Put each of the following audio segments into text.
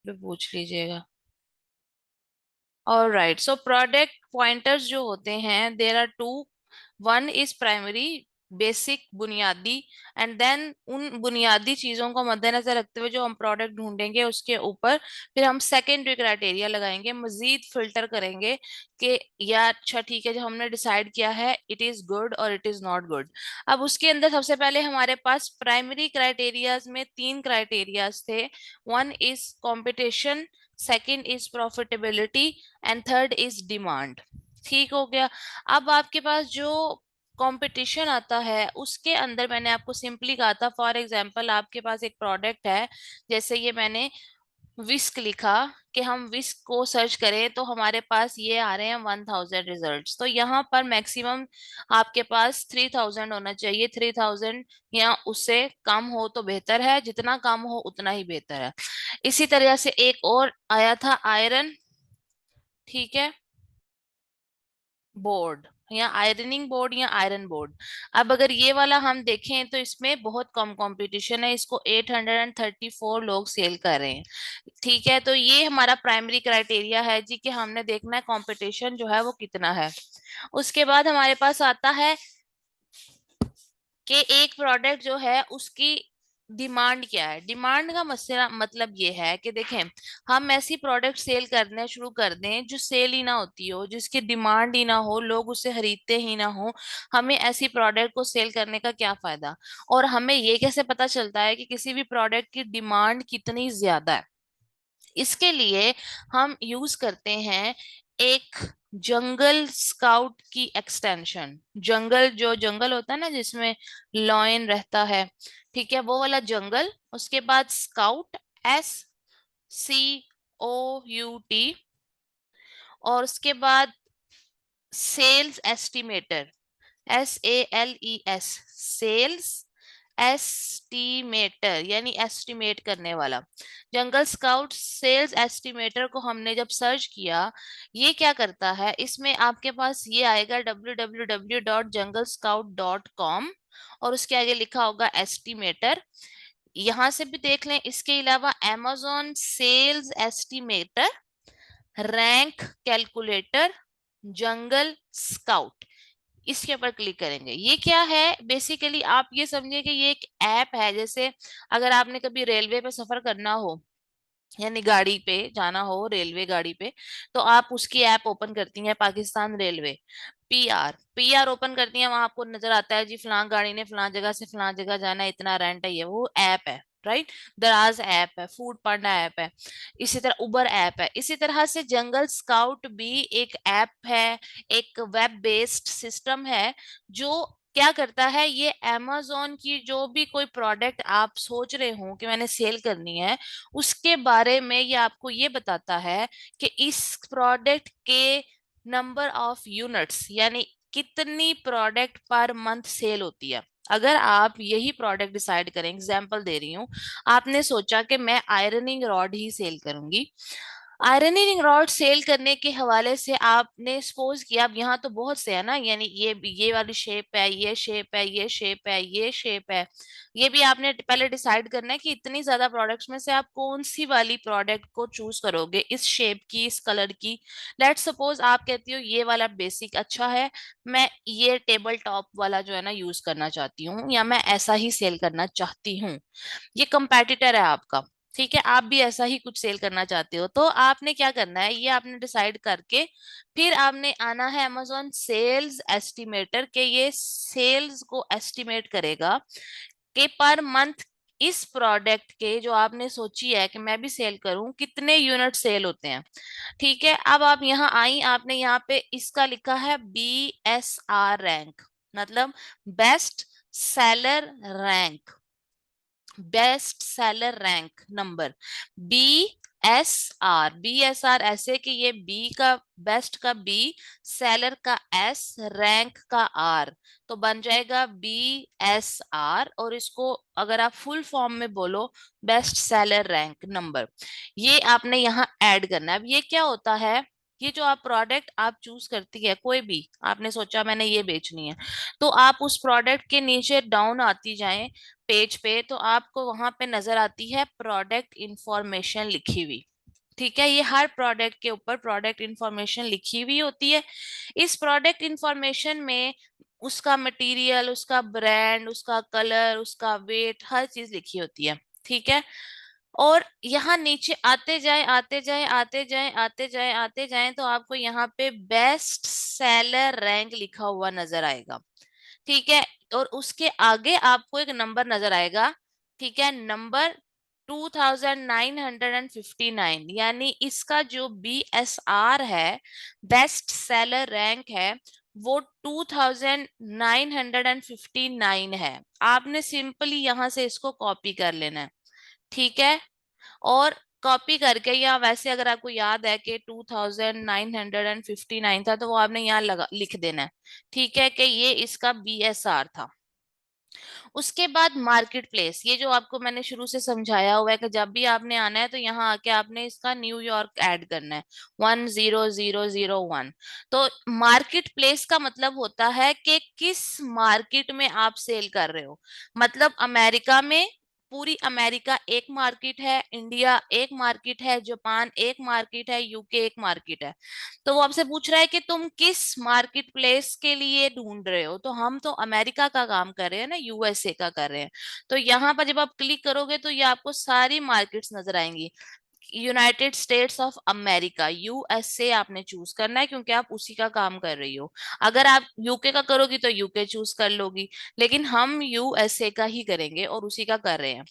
पे पूछ लीजिएगा। ऑलराइट, सो प्रोडक्ट पॉइंटर्स जो होते हैं, there are two. One is primary, basic, बुनियादी। एंड देन उन बुनियादी चीजों को मद्देनजर रखते हुए जो हम प्रोडक्ट ढूंढेंगे उसके ऊपर फिर हम सेकेंडरी क्राइटेरिया लगाएंगे, मजीद फिल्टर करेंगे कि या अच्छा ठीक है, जो हमने डिसाइड किया है इट इज गुड और इट इज नॉट गुड। अब उसके अंदर सबसे पहले हमारे पास प्राइमरी क्राइटेरियाज में तीन क्राइटेरियाज थे। One is competition, second is profitability, and third is demand. ठीक हो गया। अब आपके पास जो कंपटीशन आता है उसके अंदर मैंने आपको सिंपली कहा था, फॉर एग्जांपल आपके पास एक प्रोडक्ट है, जैसे ये मैंने विस्क लिखा, कि हम विस्क को सर्च करें तो हमारे पास ये आ रहे हैं 1000 रिजल्ट्स। तो यहाँ पर मैक्सिमम आपके पास 3000 होना चाहिए। 3000 या उससे कम हो तो बेहतर है, जितना कम हो उतना ही बेहतर है। इसी तरह से एक और आया था आयरन, ठीक है, बोर्ड, या आयरनिंग बोर्ड या आयरन बोर्ड। अब अगर ये वाला हम देखें तो इसमें बहुत कम कंपटीशन है, इसको 834 लोग सेल कर रहे हैं। ठीक है, तो ये हमारा प्राइमरी क्राइटेरिया है जी, कि हमने देखना है कंपटीशन जो है वो कितना है। उसके बाद हमारे पास आता है कि एक प्रोडक्ट जो है उसकी डिमांड क्या है। डिमांड का मसला मतलब ये है कि देखें, हम ऐसी प्रोडक्ट सेल करने शुरू कर दें जो सेल ही ना होती हो, जिसकी डिमांड ही ना हो, लोग उसे खरीदते ही ना हो, हमें ऐसी प्रोडक्ट को सेल करने का क्या फायदा। और हमें ये कैसे पता चलता है कि किसी भी प्रोडक्ट की डिमांड कितनी ज्यादा है। इसके लिए हम यूज करते हैं एक जंगल स्काउट की एक्सटेंशन। जंगल, जो जंगल होता है ना जिसमें लॉयन रहता है, ठीक है, वो वाला जंगल। उसके बाद स्काउट, SCOUT, और उसके बाद sales estimator, SALES, sales estimator, यानी एस्टिमेट करने वाला। जंगल स्काउट सेल्स एस्टिमेटर को हमने जब सर्च किया, ये क्या करता है, इसमें आपके पास ये आएगा www.junglescout.com, और उसके आगे लिखा होगा एस्टिमेटर। यहां से भी देख लें, इसके अलावा amazon sales estimator, rank calculator, Jungle Scout, इसके ऊपर क्लिक करेंगे। ये क्या है, बेसिकली आप ये समझिए कि ये एक ऐप है। जैसे अगर आपने कभी रेलवे पे सफर करना हो, यानी गाड़ी पे जाना हो, रेलवे गाड़ी पे, तो आप उसकी ऐप ओपन करती हैं, पाकिस्तान रेलवे, पीआर ओपन करती हैं, वहां आपको नजर आता है जी फलां गाड़ी ने फलां जगह से फलां जगह जाना है, इतना रेंट है, ये वो ऐप है, राइट। दराज ऐप है, फूड पांडा ऐप है, इसी तरह उबर ऐप है। इसी तरह से जंगल स्काउट भी एक ऐप है, एक वेब बेस्ड सिस्टम है, जो क्या करता है, ये amazon की जो भी कोई प्रोडक्ट आप सोच रहे हो कि मैंने सेल करनी है, उसके बारे में ये आपको ये बताता है कि इस प्रोडक्ट के नंबर ऑफ यूनिट्स, यानी कितनी प्रोडक्ट पर मंथ सेल होती है। अगर आप यही प्रोडक्ट डिसाइड करें, एग्जांपल दे रही हूँ, आपने सोचा कि मैं आयरनिंग रॉड ही सेल करूंगी। आयरनिंग रॉड सेल करने के हवाले से आपने सपोज किया, अब यहाँ तो बहुत से है ना, यानी ये वाली शेप है, ये शेप है, ये शेप है, ये शेप है, ये भी आपने पहले डिसाइड करना है कि इतनी ज्यादा प्रोडक्ट्स में से आप कौन सी वाली प्रोडक्ट को चूज करोगे, इस शेप की, इस कलर की। लेट्स सपोज आप कहती हो ये वाला बेसिक अच्छा है, मैं ये टेबल टॉप वाला जो है ना यूज करना चाहती हूँ, या मैं ऐसा ही सेल करना चाहती हूँ। ये कंपेटिटर है आपका, ठीक है, आप भी ऐसा ही कुछ सेल करना चाहते हो, तो आपने क्या करना है, ये आपने डिसाइड करके फिर आपने आना है amazon सेल्स एस्टिमेटर के, ये सेल्स को एस्टिमेट करेगा कि पर मंथ इस प्रोडक्ट के जो आपने सोची है कि मैं भी सेल करूं, कितने यूनिट सेल होते हैं। ठीक है, अब आप यहाँ आई, आपने यहाँ पे इसका लिखा है BSR रैंक, मतलब best seller rank, best seller rank number, BSR ऐसे कि ये बी का, बेस्ट का बी, सेलर का एस, रैंक का आर, तो बन जाएगा BSR। और इसको अगर आप फुल फॉर्म में बोलो, बेस्ट सेलर रैंक नंबर, ये आपने यहाँ ऐड करना है। अब ये क्या होता है, ये जो आप प्रोडक्ट आप चूज करती है, कोई भी आपने सोचा मैंने ये बेचनी है, तो आप उस प्रोडक्ट के नीचे डाउन आती जाएं पेज पे, तो आपको वहां पे नजर आती है प्रोडक्ट इंफॉर्मेशन लिखी हुई। ठीक है, ये हर प्रोडक्ट के ऊपर प्रोडक्ट इंफॉर्मेशन लिखी हुई होती है। इस प्रोडक्ट इंफॉर्मेशन में उसका मटेरियल, उसका ब्रांड, उसका कलर, उसका वेट, हर चीज लिखी होती है। ठीक है, और यहाँ नीचे आते जाए आते जाए आते जाए आते जाए आते जाए तो आपको यहाँ पे बेस्ट सेलर रैंक लिखा हुआ नजर आएगा। ठीक है, और उसके आगे आपको एक नंबर नजर आएगा। ठीक है, नंबर 2959, यानी इसका जो BSR है, बेस्ट सेलर रैंक है, वो 2959 है। आपने सिंपली यहां से इसको कॉपी कर लेना है। ठीक है, और कॉपी करके, या वैसे अगर आपको याद है कि 2959 था, तो वो आपने यहाँ लगा लिख देना है। ठीक है, कि ये इसका BSR था। उसके बाद मार्केट प्लेस, ये जो आपको मैंने शुरू से समझाया हुआ है कि जब भी आपने आना है तो यहाँ आके आपने इसका न्यूयॉर्क ऐड करना है, 10001। तो मार्केट प्लेस का मतलब होता है कि किस मार्केट में आप सेल कर रहे हो। मतलब अमेरिका में, पूरी अमेरिका एक मार्केट है, इंडिया एक मार्केट है, जापान एक मार्केट है, यूके एक मार्केट है। तो वो आपसे पूछ रहा है कि तुम किस मार्केट प्लेस के लिए ढूंढ रहे हो, तो हम तो अमेरिका का काम कर रहे हैं ना, यूएसए का कर रहे हैं। तो यहाँ पर जब आप क्लिक करोगे तो ये आपको सारी मार्केट्स नजर आएंगी। United states of America, USA आपने चूज करना है क्योंकि आप उसी का काम कर रही हो। अगर आप यूके का करोगी तो यूके चूज कर लोगी, लेकिन हम यूएसए का ही करेंगे और उसी का कर रहे हैं।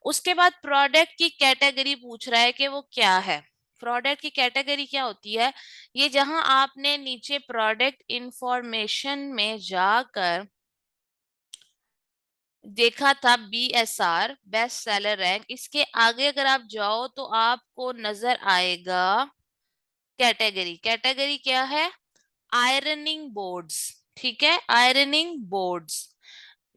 उसके बाद प्रोडक्ट की कैटेगरी पूछ रहा है कि वो क्या है। प्रोडक्ट की कैटेगरी क्या होती है, ये जहां आपने नीचे प्रोडक्ट इंफॉर्मेशन में जाकर देखा था BSR, बेस्ट सेलर रैंक, इसके आगे अगर आप जाओ तो आपको नजर आएगा कैटेगरी। कैटेगरी क्या है, आयरनिंग बोर्ड्स। ठीक है, आयरनिंग बोर्ड्स,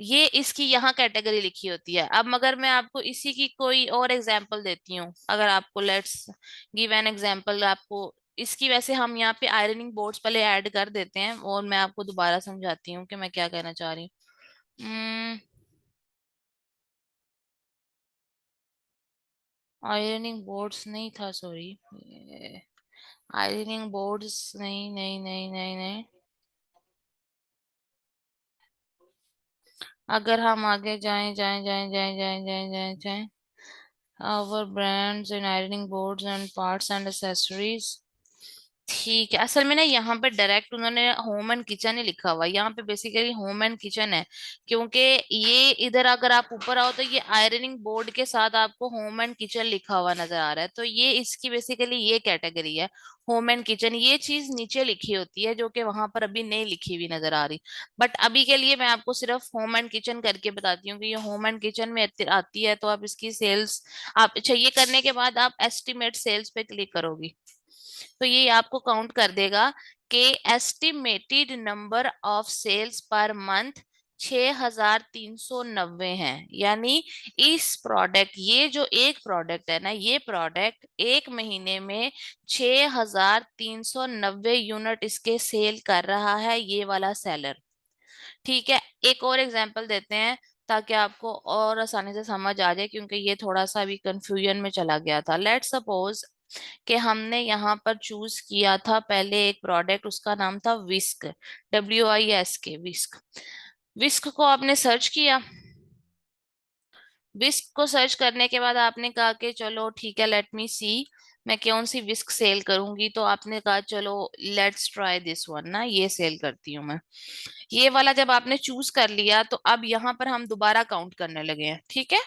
ये इसकी यहाँ कैटेगरी लिखी होती है। अब मगर मैं आपको इसी की कोई और एग्जांपल देती हूँ, अगर आपको लेट्स गिव एन एग्जांपल आपको इसकी। वैसे हम यहाँ पे आयरनिंग बोर्ड्स पहले ऐड कर देते हैं और मैं आपको दोबारा समझाती हूँ कि मैं क्या कहना चाह रही हूँ। आयरनिंग बोर्ड्स नहीं था, सॉरी, आयरनिंग बोर्ड्स नहीं नहीं नहीं नहीं नहीं। अगर हम आगे जाएं जाएं जाएं जाएं जाएं जाएं जाएं जाएं, our brands in ironing boards and parts and accessories। ठीक है, असल में ना यहाँ पे डायरेक्ट उन्होंने होम एंड किचन ही लिखा हुआ है, यहाँ पे बेसिकली होम एंड किचन है। क्योंकि ये इधर अगर आप ऊपर आओ तो ये आयरनिंग बोर्ड के साथ आपको होम एंड किचन लिखा हुआ नजर आ रहा है, तो ये इसकी बेसिकली ये कैटेगरी है, होम एंड किचन। ये चीज नीचे लिखी होती है जो कि वहां पर अभी नहीं लिखी हुई नजर आ रही। बट अभी के लिए मैं आपको सिर्फ होम एंड किचन करके बताती हूँ कि ये होम एंड किचन में आती है। तो आप इसकी सेल्स, आप अच्छा ये करने के बाद आप एस्टिमेट सेल्स पे क्लिक करोगी तो ये आपको काउंट कर देगा कि estimated number of sales per month 6390 है। यानी इस प्रोडक्ट, ये जो एक प्रोडक्ट है ना, ये प्रोडक्ट एक महीने में 6390 यूनिट इसके सेल कर रहा है, ये वाला सेलर। ठीक है, एक और एग्जांपल देते हैं ताकि आपको और आसानी से समझ आ जाए, क्योंकि ये थोड़ा सा अभी कंफ्यूजन में चला गया था। लेट्स सपोज कि हमने यहाँ पर चूज किया था पहले एक प्रोडक्ट, उसका नाम था विस्क, WISK, विस्क। विस्क को आपने सर्च किया। विस्क को सर्च करने के बाद आपने कहा कि चलो ठीक है, लेट मी सी मैं कौन सी विस्क सेल करूंगी। तो आपने कहा चलो लेट्स ट्राई दिस वन ना, ये सेल करती हूँ मैं। ये वाला जब आपने चूज कर लिया तो अब यहाँ पर हम दोबारा काउंट करने लगे हैं। ठीक है,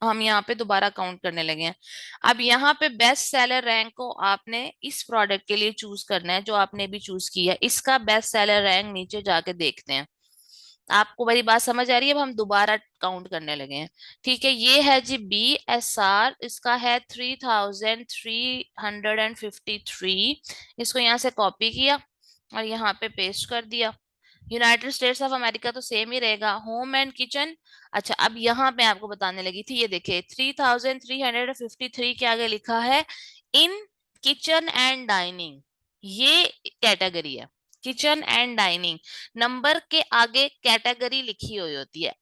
हम यहाँ पे दोबारा काउंट करने लगे हैं। अब यहाँ पे बेस्ट सेलर रैंक को आपने इस प्रोडक्ट के लिए चूज करना है जो आपने भी चूज किया। इसका बेस्ट सेलर रैंक नीचे जाके देखते हैं। आपको मेरी बात समझ आ रही है? अब हम दोबारा काउंट करने लगे हैं। ठीक है, ये है जी BSR, इसका है 3353। इसको यहाँ से कॉपी किया और यहाँ पे पेस्ट कर दिया। यूनाइटेड स्टेट्स ऑफ अमेरिका तो सेम ही रहेगा, होम एंड किचन। अच्छा, अब यहाँ पे आपको बताने लगी थी, ये देखिए 3353 के आगे लिखा है इन किचन एंड डाइनिंग, ये कैटेगरी है, किचन एंड डाइनिंग। नंबर के आगे कैटेगरी लिखी हुई होती है।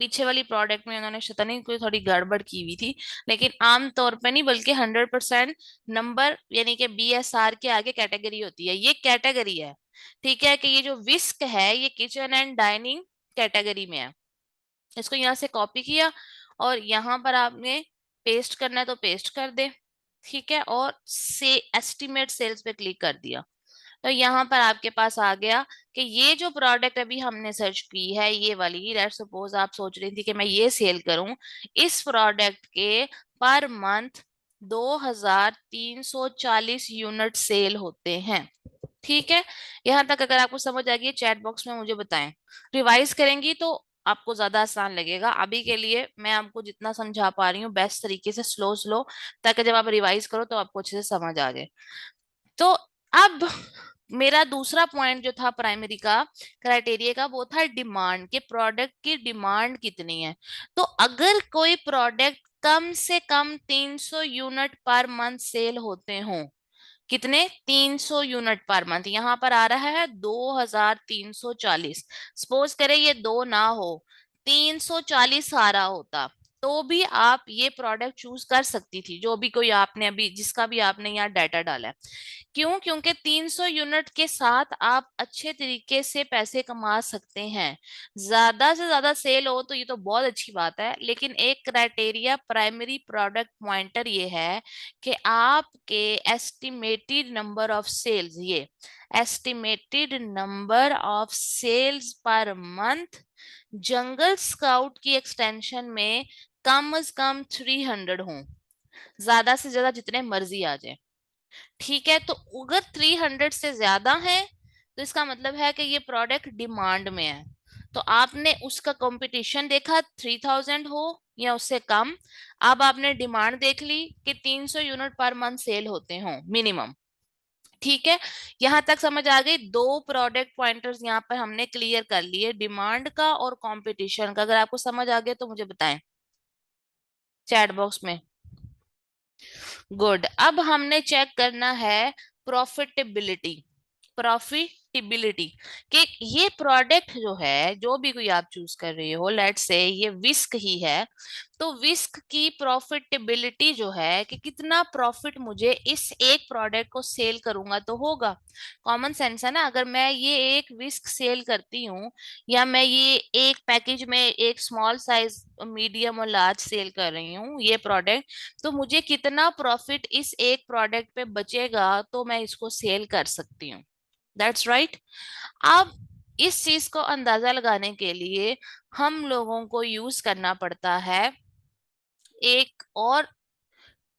पीछे वाली प्रोडक्ट में उन्होंने पता नहीं कोई थोड़ी गड़बड़ की हुई थी, लेकिन आम तौर पे नहीं बल्कि 100% नंबर यानी कि BSR के आगे कैटेगरी होती है, ये कैटेगरी है। ठीक है, कि ये जो विस्क है ये किचन एंड डाइनिंग कैटेगरी में है। इसको यहाँ से कॉपी किया और यहाँ पर आपने पेस्ट करना है तो पेस्ट कर दे। ठीक है, और से एस्टिमेट सेल्स पे क्लिक कर दिया तो यहाँ पर आपके पास आ गया कि ये जो प्रोडक्ट अभी हमने सर्च की है ये वाली, लेट्स सपोज आप सोच रही थी कि मैं ये सेल करूं, इस प्रोडक्ट के पर मंथ 2340 यूनिट सेल होते हैं। ठीक है, यहाँ तक अगर आपको समझ आ गई चैट बॉक्स में मुझे बताएं। रिवाइज करेंगी तो आपको ज्यादा आसान लगेगा। अभी के लिए मैं आपको जितना समझा पा रही हूँ बेस्ट तरीके से स्लो स्लो, ताकि जब आप रिवाइज करो तो आपको अच्छे से समझ आ जाए। तो अब मेरा दूसरा पॉइंट जो था प्राइमरी का क्राइटेरिया का वो था डिमांड, के प्रोडक्ट की डिमांड कितनी है। तो अगर कोई प्रोडक्ट कम से कम 300 यूनिट पर मंथ सेल होते हों, कितने 300 यूनिट पर मंथ, यहाँ पर आ रहा है 2340। सपोज करें ये दो ना हो, 340 आ रहा होता, तो भी आप ये प्रोडक्ट चूज कर सकती थी, जो भी कोई आपने अभी जिसका भी आपने यहाँ डाटा डाला है। क्यों? क्योंकि 300 यूनिट के साथ आप अच्छे तरीके से पैसे कमा सकते हैं। ज्यादा से ज्यादा सेल हो तो ये तो बहुत अच्छी बात है, लेकिन एक क्राइटेरिया प्राइमरी प्रोडक्ट पॉइंटर ये है कि आपके एस्टिमेटेड नंबर ऑफ सेल्स, ये estimated number of sales per month Jungle Scout की एक्सटेंशन में कम से कम 300 हों, ज्यादा से ज्यादा जितने मर्जी आ जाए। ठीक है, तो अगर 300 से ज्यादा है तो इसका मतलब है कि ये प्रोडक्ट डिमांड में है। तो आपने उसका कंपटीशन देखा 3000 हो या उससे कम, अब आपने डिमांड देख ली कि 300 यूनिट पर मंथ सेल होते हो मिनिमम। ठीक है, यहां तक समझ आ गई। दो प्रोडक्ट पॉइंटर्स यहाँ पर हमने क्लियर कर लिए, डिमांड का और कंपटीशन का। अगर आपको समझ आ गया तो मुझे बताएं चैट बॉक्स में। गुड, अब हमने चेक करना है प्रॉफिटेबिलिटी। प्रॉफिटेबिलिटी कि ये प्रोडक्ट जो है, जो भी कोई आप चूज कर रही हो, लेट्स से ये विस्क ही है, तो विस्क की प्रॉफिटेबिलिटी जो है कि कितना प्रॉफिट मुझे इस एक प्रोडक्ट को सेल करूंगा तो होगा। कॉमन सेंस है ना, अगर मैं ये एक विस्क सेल करती हूँ या मैं ये एक पैकेज में एक स्मॉल साइज मीडियम और लार्ज सेल कर रही हूँ ये प्रोडक्ट, तो मुझे कितना प्रॉफिट इस एक प्रोडक्ट पे बचेगा तो मैं इसको सेल कर सकती हूँ। That's right. अब इस चीज को अंदाजा लगाने के लिए हम लोगों को यूज करना पड़ता है एक और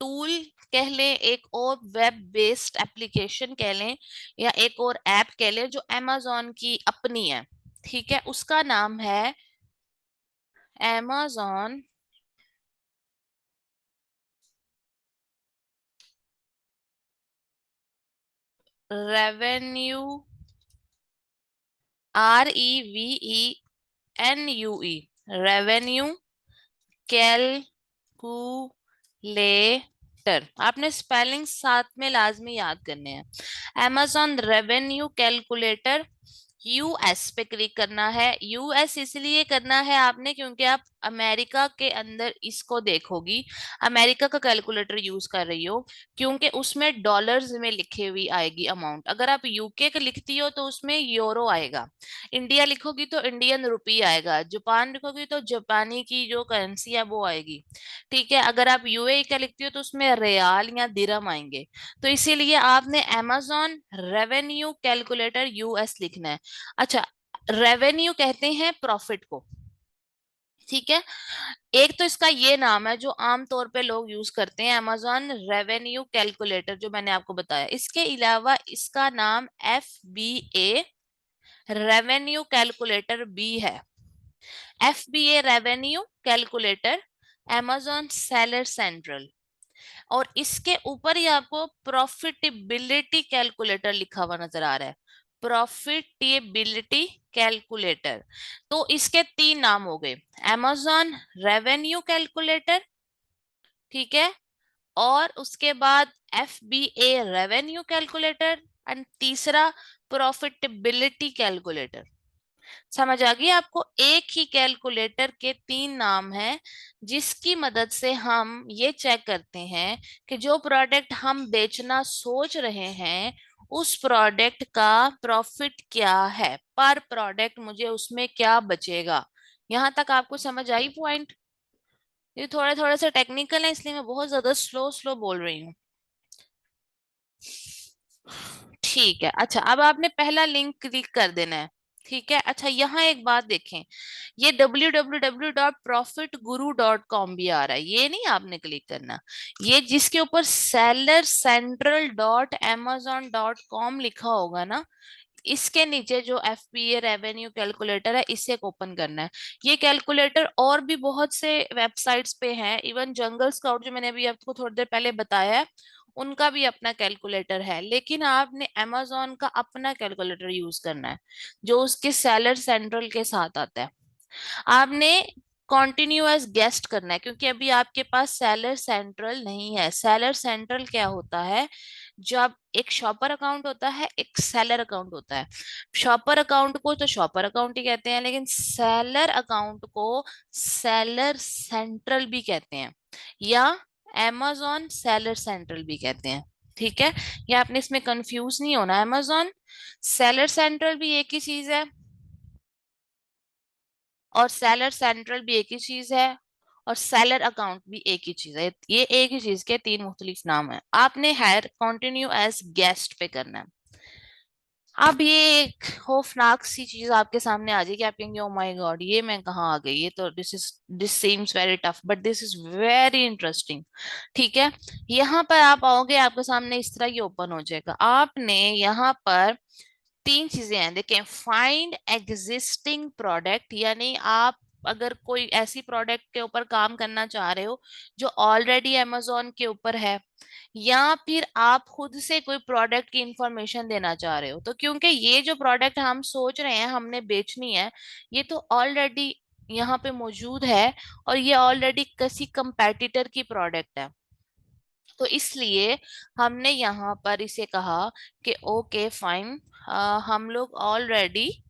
टूल कह लें, एक और वेब बेस्ड एप्लीकेशन कह लें, या एक और ऐप कह लें जो amazon की अपनी है। ठीक है, उसका नाम है amazon revenue, REVENUE, revenue calculator. आपने स्पेलिंग साथ में लाजमी याद करने हैं। amazon रेवेन्यू कैलकुलेटर, यूएस पे क्लिक करना है। यूएस इसलिए करना है आपने क्योंकि आप अमेरिका के अंदर इसको देखोगी, अमेरिका का कैलकुलेटर यूज कर रही हो, क्योंकि उसमें डॉलर्स में लिखी हुई आएगी अमाउंट। अगर आप यूके का लिखती हो तो उसमें यूरो आएगा, इंडिया लिखोगी तो इंडियन रुपी आएगा, जापान लिखोगी तो जापानी की जो करेंसी है वो आएगी। ठीक है, अगर आप यूएई का लिखती हो तो उसमें रियाल या दिरहम आएंगे। तो इसीलिए आपने amazon रेवेन्यू कैलकुलेटर यूएस लिखना है। अच्छा, रेवेन्यू कहते हैं प्रॉफिट को। ठीक है, एक तो इसका ये नाम है जो आमतौर पे लोग यूज करते हैं, amazon रेवेन्यू कैलकुलेटर, जो मैंने आपको बताया। इसके अलावा इसका नाम FBA रेवेन्यू कैलकुलेटर भी है। FBA revenue calculator, amazon seller central, और इसके ऊपर ही आपको प्रॉफिटेबिलिटी कैलकुलेटर लिखा हुआ नजर आ रहा है, प्रॉफिटेबिलिटी कैलकुलेटर। तो इसके तीन नाम हो गए, amazon रेवेन्यू कैलकुलेटर, ठीक है, और उसके बाद FBA रेवेन्यू कैलकुलेटर, एंड तीसरा प्रॉफिटेबिलिटी कैलकुलेटर। समझ आ गई आपको? एक ही कैलकुलेटर के तीन नाम हैं जिसकी मदद से हम ये चेक करते हैं कि जो प्रोडक्ट हम बेचना सोच रहे हैं उस प्रोडक्ट का प्रॉफिट क्या है, पर प्रोडक्ट मुझे उसमें क्या बचेगा। यहां तक आपको समझ आई पॉइंट? ये थोड़ा थोड़ा सा टेक्निकल है इसलिए मैं बहुत ज्यादा स्लो स्लो बोल रही हूँ। ठीक है, अच्छा अब आपने पहला लिंक क्लिक कर देना है। ठीक है, अच्छा यहाँ एक बात देखें, ये www.profitguru.com भी आ रहा है, ये नहीं आपने क्लिक करना। ये जिसके ऊपर sellercentral.amazon.com लिखा होगा ना, इसके नीचे जो एफपीए रेवेन्यू कैलकुलेटर है इसे ओपन करना है। ये कैलकुलेटर और भी बहुत से वेबसाइट्स पे है, इवन जंगल स्काउट जो मैंने अभी आपको थोड़ी देर पहले बताया है उनका भी अपना कैलकुलेटर है, लेकिन आपने amazon का अपना कैलकुलेटर यूज करना है जो उसके सेलर सेंट्रल के साथ आता है। आपने कॉन्टिन्यूअस गेस्ट करना है क्योंकि अभी आपके पास सेलर सेंट्रल नहीं है। सेलर सेंट्रल क्या होता है? जब एक शॉपर अकाउंट होता है, एक सेलर अकाउंट होता है। शॉपर अकाउंट को तो शॉपर अकाउंट ही कहते हैं, लेकिन सेलर अकाउंट को सेलर सेंट्रल भी कहते हैं, या amazon सेलर सेंट्रल भी कहते हैं। ठीक है, या आपने इसमें कंफ्यूज नहीं होना। amazon सेलर सेंट्रल भी एक ही चीज है और सेलर सेंट्रल भी एक ही चीज है और सेलर अकाउंट भी एक ही चीज है। ये एक ही चीज के तीन मुख्तलिफ नाम है। आपने हायर कंटिन्यू एज गेस्ट पे करना है। अब ये एक खौफनाक सी चीज आपके सामने आ जाएगी, आप कहेंगे ओ माय गॉड ये मैं कहाँ आ गई, ये तो this seems very tough but this is very interesting. ठीक है, यहाँ पर आप आओगे आपके सामने इस तरह ये ओपन हो जाएगा। आपने यहाँ पर तीन चीजें हैं, देखें, फाइंड एग्जिस्टिंग प्रोडक्ट, यानी आप अगर कोई ऐसी प्रोडक्ट के ऊपर काम करना चाह रहे हो जो ऑलरेडी अमेजोन के ऊपर है, या फिर आप खुद से कोई प्रोडक्ट की इंफॉर्मेशन देना चाह रहे हो, तो क्योंकि ये जो प्रोडक्ट हम सोच रहे हैं हमने बेचनी है ये तो ऑलरेडी यहाँ पे मौजूद है और ये ऑलरेडी किसी कंपेटिटर की प्रोडक्ट है, तो इसलिए हमने यहाँ पर इसे कहा कि ओके फाइन, हम लोग ऑलरेडी,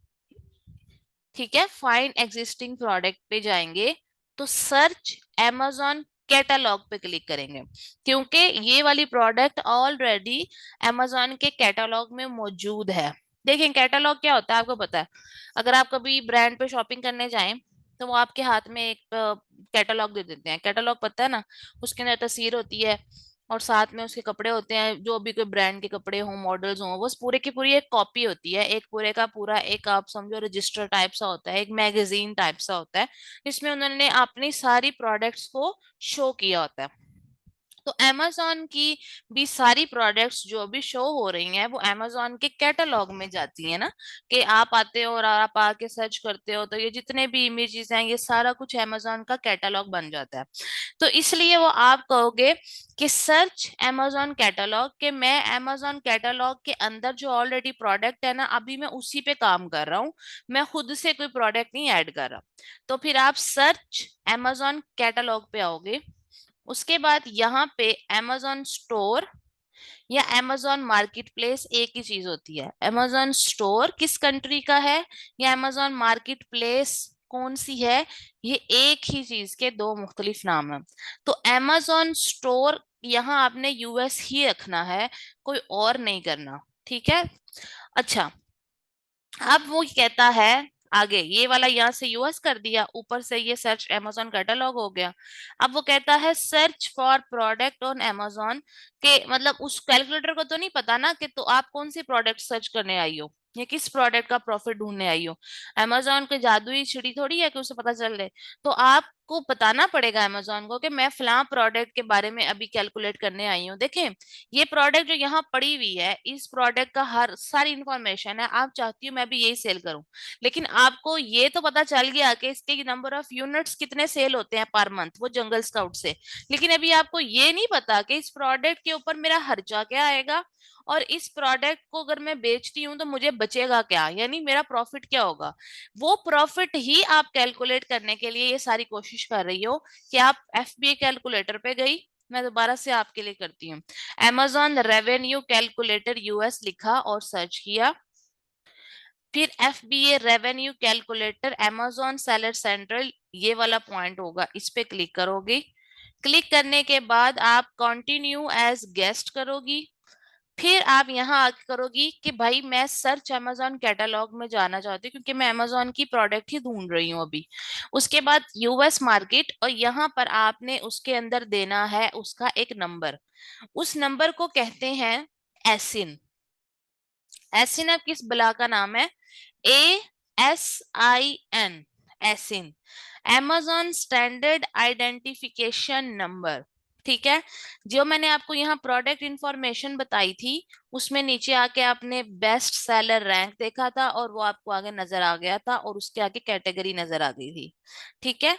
ठीक है, फाइंड एग्जिस्टिंग प्रोडक्ट पे जाएंगे तो सर्च amazon कैटलॉग पे क्लिक करेंगे क्योंकि ये वाली प्रोडक्ट ऑलरेडी amazon के कैटलॉग में मौजूद है। देखें कैटलॉग क्या होता है आपको पता है? अगर आप कभी ब्रांड पे शॉपिंग करने जाएं तो वो आपके हाथ में एक कैटलॉग दे देते हैं, कैटलॉग पता है ना, उसके अंदर तस्वीर होती है और साथ में उसके कपड़े होते हैं, जो भी कोई ब्रांड के कपड़े हों मॉडल्स हों, वो पूरे की पूरी एक कॉपी होती है, एक पूरे का पूरा एक आप समझो रजिस्टर टाइप सा होता है, एक मैगजीन टाइप सा होता है जिसमें उन्होंने अपनी सारी प्रोडक्ट्स को शो किया होता है। तो amazon की भी सारी प्रोडक्ट्स जो भी शो हो रही हैं वो amazon के कैटलॉग में जाती है ना, कि आप आते हो और आप आके सर्च करते हो तो ये जितने भी इमेजेस हैं ये सारा कुछ amazon का कैटलॉग बन जाता है। तो इसलिए वो आप कहोगे कि सर्च amazon कैटलॉग, कि मैं amazon कैटलॉग के अंदर जो ऑलरेडी प्रोडक्ट है ना अभी मैं उसी पे काम कर रहा हूँ, मैं खुद से कोई प्रोडक्ट नहीं ऐड कर रहा। तो फिर आप सर्च amazon कैटलॉग पे आओगे, उसके बाद यहाँ पे amazon स्टोर या amazon मार्केट प्लेस एक ही चीज होती है। amazon स्टोर किस कंट्री का है या amazon मार्केट प्लेस कौन सी है, ये एक ही चीज के दो मुख्तलिफ नाम है। तो amazon स्टोर यहाँ आपने यूएस ही रखना है, कोई और नहीं करना। ठीक है, अच्छा अब वो कहता है आगे, ये वाला यहाँ से यूएस कर दिया, ऊपर से ये सर्च amazon कैटलॉग हो गया। अब वो कहता है search for product on amazon, के मतलब उस कैलकुलेटर को तो नहीं पता ना कि तो आप कौन सी प्रोडक्ट सर्च करने आई हो या किस प्रोडक्ट का प्रॉफिट ढूंढने आई हो। amazon की जादुई छिड़ी थोड़ी है कि उसे पता चल रहे, तो आपको बताना पड़ेगा amazon को कि मैं फलां प्रोडक्ट के बारे में अभी कैलकुलेट करने आई हूँ। देखें ये प्रोडक्ट जो यहाँ पड़ी हुई है इस प्रोडक्ट का हर सारी इंफॉर्मेशन है, आप चाहती हो मैं भी यही सेल करूं, लेकिन आपको ये तो पता चल गया कि इसके नंबर ऑफ यूनिट्स कितने सेल होते हैं पर मंथ वो जंगल स्काउट से, लेकिन अभी आपको ये नहीं पता कि इस प्रोडक्ट के ऊपर मेरा खर्चा क्या आएगा और इस प्रोडक्ट को अगर मैं बेचती हूँ तो मुझे बचेगा क्या, यानी मेरा प्रॉफिट क्या होगा। वो प्रॉफिट ही आप कैलकुलेट करने के लिए ये सारी कोशिश कर रही हो कि आप एफबीए कैलकुलेटर पे गई, मैं दोबारा से आपके लिए करती हूँ, amazon रेवेन्यू कैलकुलेटर यूएस लिखा और सर्च किया, फिर FBA revenue calculator Amazon seller central, ये वाला पॉइंट होगा, इस पे क्लिक करोगे। क्लिक करने के बाद आप कंटिन्यू एज गेस्ट करोगी। फिर आप यहाँ आके करोगी कि भाई मैं सर्च अमेजोन कैटलॉग में जाना चाहती हूँ क्योंकि मैं अमेजोन की प्रोडक्ट ही ढूंढ रही हूँ अभी। उसके बाद यूएस मार्केट, और यहाँ पर आपने उसके अंदर देना है उसका एक नंबर। उस नंबर को कहते हैं एसिन। एसिन अब किस बला का नाम है? ASIN, एसिन, Amazon standard identification number. ठीक है, जो मैंने आपको यहाँ प्रोडक्ट इंफॉर्मेशन बताई थी, उसमें नीचे आके आपने बेस्ट सेलर रैंक देखा था और वो आपको आगे नजर आ गया था और उसके आगे कैटेगरी नजर आ गई थी। ठीक है,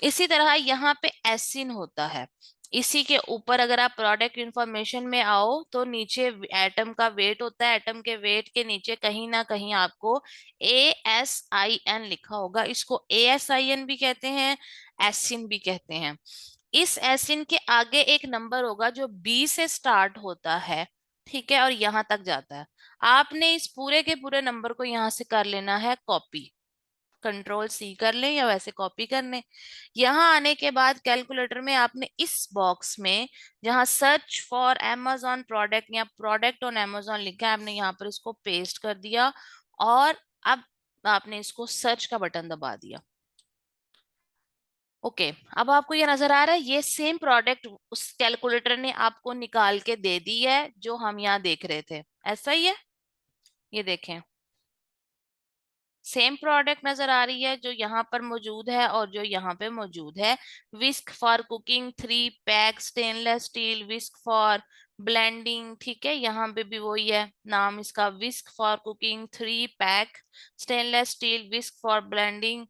इसी तरह यहाँ पे एसिन होता है। इसी के ऊपर अगर आप प्रोडक्ट इंफॉर्मेशन में आओ तो नीचे एटम का वेट होता है, एटम के वेट के नीचे कहीं ना कहीं आपको ASIN लिखा होगा। इसको ASIN भी कहते हैं, एसिन भी कहते हैं। इस एसिन के आगे एक नंबर होगा जो B से स्टार्ट होता है, ठीक है, और यहां तक जाता है। आपने इस पूरे के पूरे नंबर को यहां से कर लेना है कॉपी, कंट्रोल C कर लें या वैसे कॉपी कर लें। यहाँ आने के बाद कैलकुलेटर में आपने इस बॉक्स में जहाँ सर्च फॉर अमेजोन प्रोडक्ट या प्रोडक्ट ऑन अमेजोन लिखा है, आपने यहाँ पर इसको पेस्ट कर दिया और अब आपने इसको सर्च का बटन दबा दिया। ओके, अब आपको ये नजर आ रहा है ये सेम प्रोडक्ट उस कैलकुलेटर ने आपको निकाल के दे दी है जो हम यहाँ देख रहे थे, ऐसा ही है। ये देखें, सेम प्रोडक्ट नजर आ रही है जो यहाँ पर मौजूद है और जो यहाँ पे मौजूद है। Whisk for cooking 3 pack stainless steel, whisk for blending, ठीक है, यहाँ पे भी वही है नाम इसका, whisk for cooking 3 pack stainless steel, whisk for blending,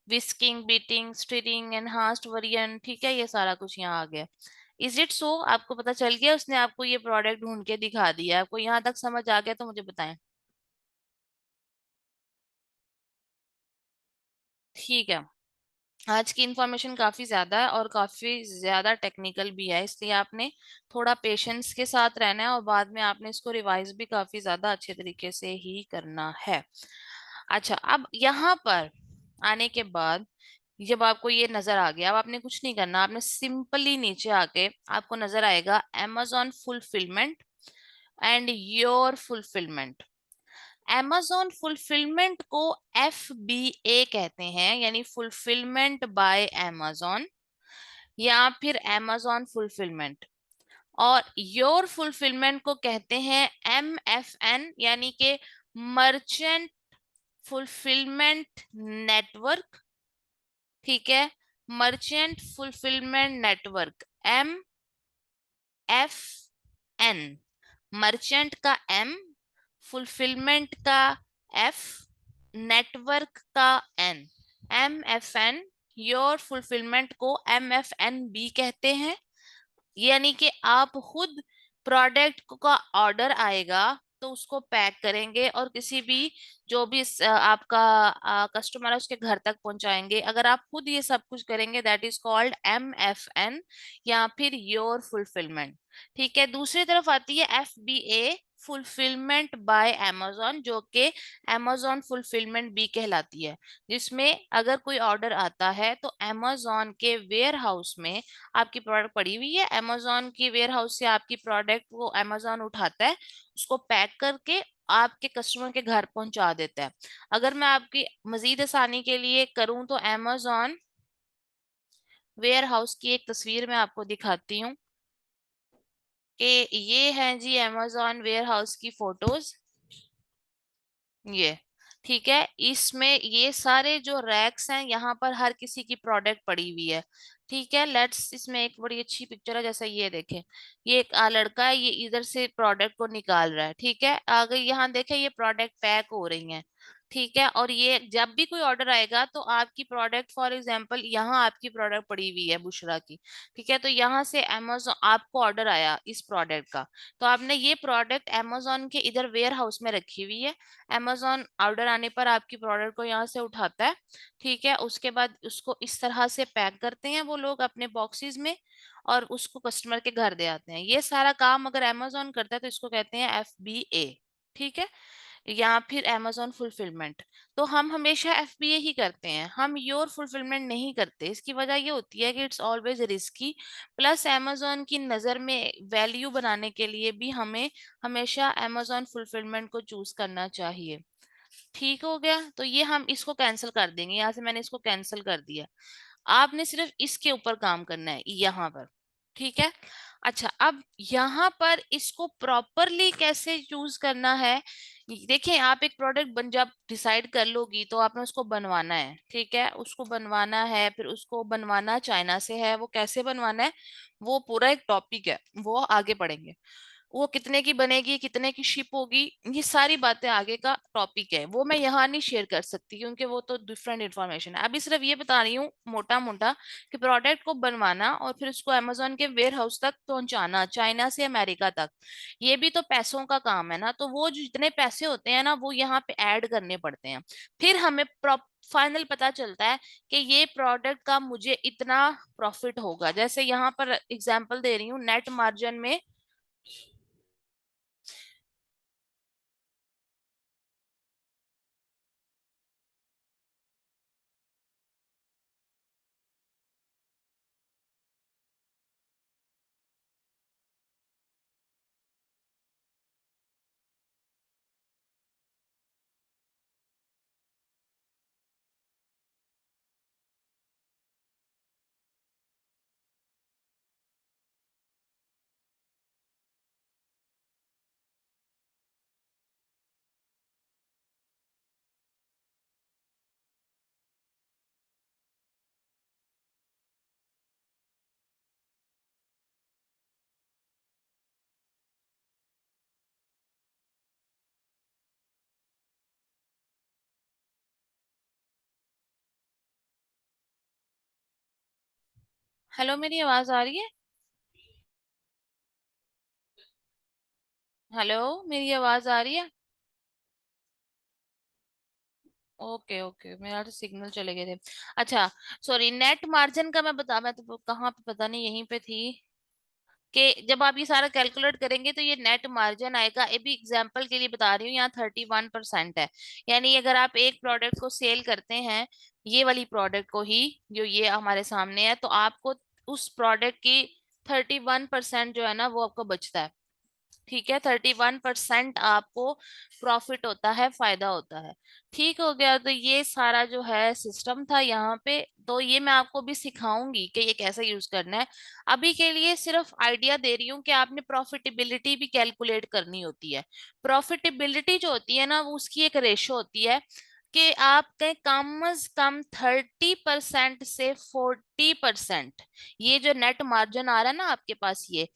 whisking beating stirring enhanced variant, ठीक है, ये सारा कुछ यहाँ आ गया। Is it so? आपको पता चल गया, उसने आपको ये प्रोडक्ट ढूंढ के दिखा दिया, आपको यहाँ तक समझ आ गया तो मुझे बताएं। ठीक है, आज की इंफॉर्मेशन काफी ज्यादा है और काफी ज्यादा टेक्निकल भी है, इसलिए आपने थोड़ा पेशेंस के साथ रहना है और बाद में आपने इसको रिवाइज भी काफी ज्यादा अच्छे तरीके से ही करना है। अच्छा, अब यहाँ पर आने के बाद जब आपको ये नजर आ गया, अब आपने कुछ नहीं करना, आपने सिंपली नीचे आके आपको नजर आएगा Amazon fulfilment and your fulfilment. Amazon fulfilment को FBA कहते हैं, यानी फुलफिलमेंट बाय Amazon, या फिर Amazon फुलफिलमेंट। और योर फुलफिलमेंट को कहते हैं MFN, यानी कि मर्चेंट फुलफिलमेंट नेटवर्क। ठीक है, merchant fulfilment network, MFN। Merchant का M, फुलफिलमेंट का F, नेटवर्क का N, MFN। योर फुलफिलमेंट को MFNB कहते हैं। यानी कि आप खुद प्रोडक्ट का ऑर्डर आएगा तो उसको पैक करेंगे और किसी भी जो भी आपका कस्टमर है उसके घर तक पहुंचाएंगे। अगर आप खुद ये सब कुछ करेंगे दैट इज कॉल्ड MFN या फिर योर फुलफिलमेंट। ठीक है, दूसरी तरफ आती है FBA, फुलफिलमेंट बाय Amazon, जो कि Amazon फुलफिलमेंट भी कहलाती है, जिसमें अगर कोई ऑर्डर आता है तो Amazon के वेयर हाउस में आपकी प्रोडक्ट पड़ी हुई है, अमेजोन की वेयर हाउस से आपकी प्रोडक्ट वो अमेजोन उठाता है, उसको पैक करके आपके कस्टमर के घर पहुंचा देता है। अगर मैं आपकी मजीद आसानी के लिए करूं तो अमेजोन वेयर हाउस की एक तस्वीर मैं आपको दिखाती हूँ कि ये है जी अमेजोन वेयर हाउस की फोटोज। ये ठीक है, इसमें ये सारे जो रैक्स हैं यहाँ पर हर किसी की प्रोडक्ट पड़ी हुई है। ठीक है, लेट्स, इसमें एक बड़ी अच्छी पिक्चर है, जैसा ये देखें, ये एक लड़का है, ये इधर से प्रोडक्ट को निकाल रहा है। ठीक है, आगे यहाँ देखें ये प्रोडक्ट पैक हो रही हैं। ठीक है, और ये जब भी कोई ऑर्डर आएगा तो आपकी प्रोडक्ट, फॉर एग्जांपल यहाँ आपकी प्रोडक्ट पड़ी हुई है बुशरा की, ठीक है, तो यहाँ से अमेजोन आपको ऑर्डर आया इस प्रोडक्ट का, तो आपने ये प्रोडक्ट अमेजोन के इधर वेयर हाउस में रखी हुई है। अमेजोन ऑर्डर आने पर आपकी प्रोडक्ट को यहाँ से उठाता है। ठीक है, उसके बाद उसको इस तरह से पैक करते हैं वो लोग अपने बॉक्सेस में और उसको कस्टमर के घर दे आते हैं। ये सारा काम अगर अमेजोन करता है तो इसको कहते हैं FBA। ठीक है, या फिर amazon फुलफिलमेंट। तो हम हमेशा एफबीए ही करते हैं, हम योर फुलफिलमेंट नहीं करते। इसकी वजह ये होती है कि it's always risky, plus amazon की नज़र में वैल्यू बनाने के लिए भी हमें हमेशा amazon फुलफिलमेंट को चूज करना चाहिए। ठीक हो गया, तो ये हम इसको कैंसिल कर देंगे, यहाँ से मैंने इसको कैंसिल कर दिया। आपने सिर्फ इसके ऊपर काम करना है यहाँ पर। ठीक है। अच्छा, अब यहाँ पर इसको प्रॉपरली कैसे यूज करना है। देखिए, आप एक प्रोडक्ट बन जब डिसाइड कर लोगी तो आपने उसको बनवाना है। ठीक है, उसको बनवाना है, फिर उसको बनवाना चाइना से है, वो कैसे बनवाना है वो पूरा एक टॉपिक है, वो आगे पढ़ेंगे। वो कितने की बनेगी, कितने की शिप होगी, ये सारी बातें आगे का टॉपिक है, वो मैं यहाँ नहीं शेयर कर सकती क्योंकि वो तो डिफरेंट इंफॉर्मेशन है। अभी सिर्फ ये बता रही हूँ मोटा मोटा कि प्रोडक्ट को बनवाना और फिर उसको अमेजोन के वेयर हाउस तक पहुंचाना, चाइना से अमेरिका तक, ये भी तो पैसों का काम है ना। तो वो जो जितने पैसे होते हैं ना वो यहाँ पे ऐड करने पड़ते हैं, फिर हमें फाइनल पता चलता है कि ये प्रोडक्ट का मुझे इतना प्रॉफिट होगा। जैसे यहाँ पर एग्जांपल दे रही हूँ, नेट मार्जिन में। हेलो, मेरी आवाज आ रही है? हेलो, मेरी आवाज आ रही है? ओके ओके, मेरा तो सिग्नल चले गए थे। अच्छा, सॉरी, नेट मार्जिन का मैं तो कहाँ पे, पता नहीं, यहीं पे थी कि जब आप ये सारा कैलकुलेट करेंगे तो ये नेट मार्जिन आएगा। ये भी एग्जांपल के लिए बता रही हूँ, यहाँ 31% है। यानी अगर आप एक प्रोडक्ट को सेल करते हैं, ये वाली प्रोडक्ट को ही, जो ये हमारे सामने है, तो आपको उस प्रोडक्ट की 31% जो है ना वो आपको बचता है। ठीक है, 31% आपको प्रॉफिट होता है, फायदा होता है। ठीक हो गया, तो ये सारा जो है सिस्टम था यहाँ पे। तो ये मैं आपको भी सिखाऊंगी कि ये कैसे यूज करना है। अभी के लिए सिर्फ आइडिया दे रही हूँ कि आपने प्रॉफिटेबिलिटी भी कैलकुलेट करनी होती है। प्रॉफिटेबिलिटी जो होती है ना वो उसकी एक रेशो होती है कि आपके कम से कम 30% से 40%, ये जो नेट मार्जिन आ रहा है ना आपके पास, ये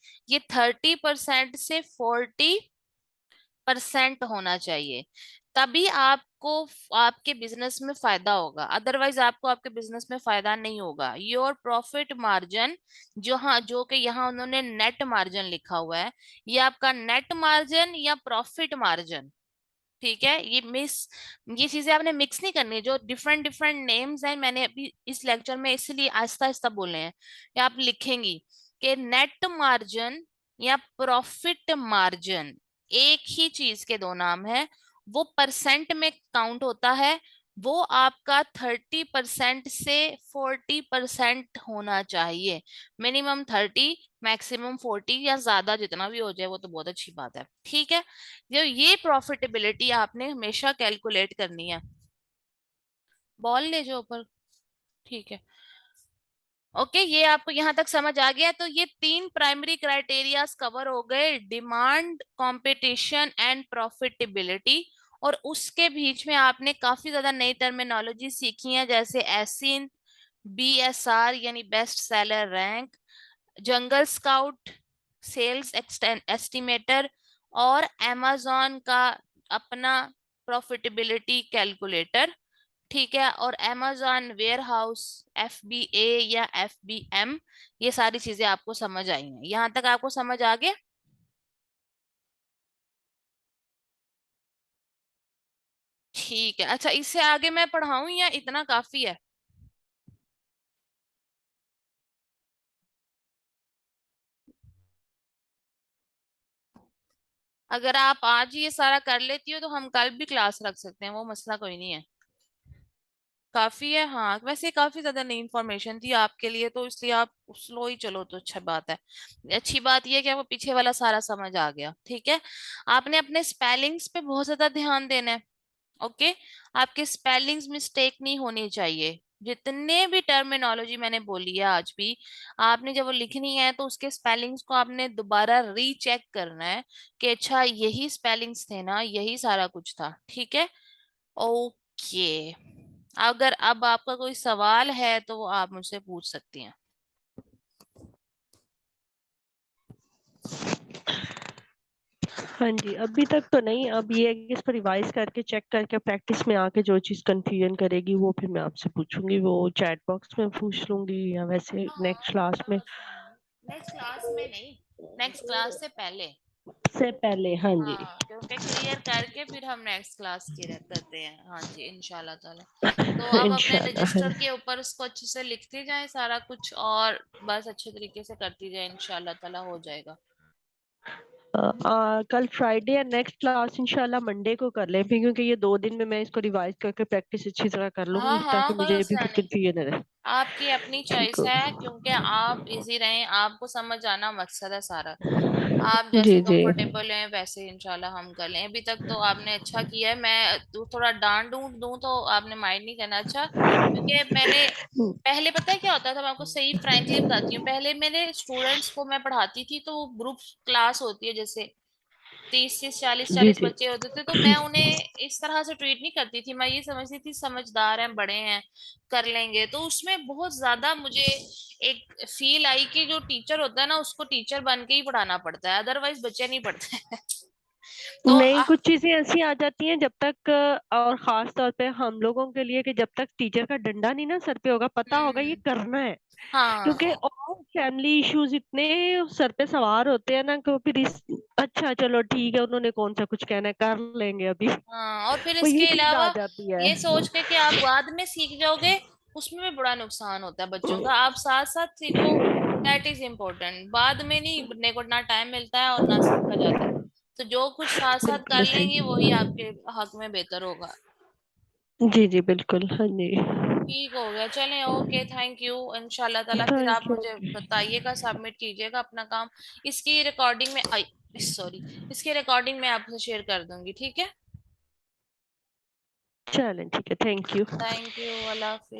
30% से 40% होना चाहिए। तभी आपको आपके बिजनेस में फायदा होगा, अदरवाइज आपको आपके बिजनेस में फायदा नहीं होगा। योर प्रॉफिट मार्जिन, जो, हाँ, जो कि यहाँ उन्होंने नेट मार्जिन लिखा हुआ है, ये आपका नेट मार्जिन या प्रॉफिट मार्जिन। ठीक है, ये चीजें आपने मिक्स नहीं करनी। जो डिफरेंट डिफरेंट नेम्स हैं, मैंने अभी इस लेक्चर में इसलिए आहिस्ता आहिस्ता बोले हैं कि आप लिखेंगी कि नेट मार्जिन या प्रॉफिट मार्जिन एक ही चीज के दो नाम है। वो परसेंट में काउंट होता है, वो आपका 30% से 40% होना चाहिए। मिनिमम 30, मैक्सिमम 40, या ज्यादा जितना भी हो जाए वो तो बहुत अच्छी बात है। ठीक है, जो ये प्रॉफिटेबिलिटी आपने हमेशा कैलकुलेट करनी है। बॉल ले जाओ ऊपर। ठीक है। ओके, ये आपको यहाँ तक समझ आ गया। तो ये तीन प्राइमरी क्राइटेरियाज कवर हो गए, डिमांड, कंपटीशन एंड प्रॉफिटेबिलिटी। और उसके बीच में आपने काफी ज्यादा नई टर्मिनोलॉजी सीखी है, जैसे एसिन, बीएसआर यानी best seller rank, Jungle Scout, sales estimator, और amazon का अपना प्रॉफिटेबिलिटी कैलकुलेटर। ठीक है, और amazon वेयर हाउस, FBA या FBM, ये सारी चीजें आपको समझ आई हैं। यहाँ तक आपको समझ आ गया? ठीक है। अच्छा, इससे आगे मैं पढ़ाऊं या इतना काफी है? अगर आप आज ही ये सारा कर लेती हो तो हम कल भी क्लास रख सकते हैं, वो मसला कोई नहीं है। काफी है, हाँ वैसे काफी ज्यादा नई इन्फॉर्मेशन थी आपके लिए, तो इसलिए आप स्लो ही चलो तो अच्छा बात है। अच्छी बात यह है कि आपको पीछे वाला सारा समझ आ गया, ठीक है। आपने अपने स्पेलिंग्स पे बहुत ज्यादा ध्यान देना है। ओके। आपके स्पेलिंग्स मिस्टेक नहीं होनी चाहिए। जितने भी टर्मिनोलॉजी मैंने बोली है आज भी, आपने जब वो लिखनी है तो उसके स्पेलिंग्स को आपने दोबारा रीचेक करना है कि अच्छा यही स्पेलिंग्स थे ना, यही सारा कुछ था, ठीक है। ओके। अगर अब आपका कोई सवाल है तो वो आप मुझसे पूछ सकती हैं। हाँ जी, अभी तक तो नहीं। अब ये है कि इसको रिवाइज करके चेक करके प्रैक्टिस में आके जो चीज कंफ्यूजन करेगी वो फिर मैं आपसे पूछूंगी, वो चैट बॉक्स में पूछ लूंगी या वैसे हाँ नेक्स्ट वो क्लास कोई में। मसला नहीं, नेक्स्ट क्लास में नहीं, नेक्स्ट क्लास से पहले। से पहले, हाँ जी। हाँ क्योंकि क्लियर करके फिर हम नेक्स्ट क्लास की करते हैं, हाँ जी इंशाल्लाह ताला। तो अब अपने इंशाल्लाह, हाँ रजिस्टर जी। के ऊपर उसको अच्छे से लिखते जाएं सारा कुछ, और बस अच्छे तरीके से करती जाए, इंशाल्लाह ताला हो जाएगा। कल फ्राइडे या नेक्स्ट क्लास इंशाल्लाह मंडे को कर लें फिर, क्योंकि ये 2 दिन में मैं इसको रिवाइज करके प्रैक्टिस अच्छी तरह कर हाँ लूंगी हाँ ताकि कोई मुझे भी मसला फिर नहीं, कंफ्यूजन न रहे। आपकी अपनी ठीक चॉइस हो। है, क्योंकि आप इजी रहें, आपको समझ आना मकसद है सारा। आप जैसे जी जी। कंफर्टेबल हैं वैसे इंशाल्लाह हम कर लें। अभी तक तो आपने अच्छा किया है, मैं तो थोड़ा डांट दूं दूं तो आपने माइंड नहीं करना, अच्छा क्योंकि मैंने पहले पता है क्या होता था, मैं आपको सही फ्रैंकली बताती हूँ, पहले मेरे स्टूडेंट्स को मैं पढ़ाती थी तो ग्रुप क्लास होती है जैसे 30 30 40 जी 40 जी। बच्चे होते थे, तो मैं उन्हें इस तरह से ट्रीट नहीं करती थी, मैं ये समझती थी समझदार हैं, बड़े हैं, कर लेंगे। तो उसमें बहुत ज्यादा मुझे एक फील आई कि जो टीचर होता है ना उसको टीचर बन के ही पढ़ाना पड़ता है, अदरवाइज बच्चे नहीं पढ़ते हैं। तो नहीं, कुछ चीजें ऐसी आ जाती हैं जब तक और खास तौर पे हम लोगों के लिए कि जब तक टीचर का डंडा नहीं ना सर पे होगा, पता होगा ये हम्म। करना है। क्योंकि हाँ और फैमिली इश्यूज इतने सर पे सवार होते हैं ना कि फिर अच्छा चलो ठीक है, उन्होंने कौन सा कुछ कहना है, कर लेंगे अभी। हाँ, और फिर वो ये इसके चीज आ अलावा जाती है। ये सोच के कि आप बाद में सीख जाओगे, उसमें भी बड़ा नुकसान होता है बच्चों का। आप साथ साथ सीखो, दैट इज इम्पोर्टेंट, बाद में नहीं, बनने को ना टाइम मिलता है और ना सीखा जाता है। तो जो कुछ साथ साथ कर बिल्कुल लेंगी सही। वही आपके हक में बेहतर होगा। जी जी बिल्कुल, हाँ जी। ठीक हो गया, चलें, ओके, थैंक यू। इंशाल्लाह ताला फिर आप थैंक यू। मुझे बताइएगा, सबमिट कीजिएगा अपना काम। इसकी रिकॉर्डिंग में आई, सॉरी, इसकी रिकॉर्डिंग में आपसे शेयर कर दूंगी, ठीक है। चलें ठीक है, thank you. Thank you, Allah Hafiz.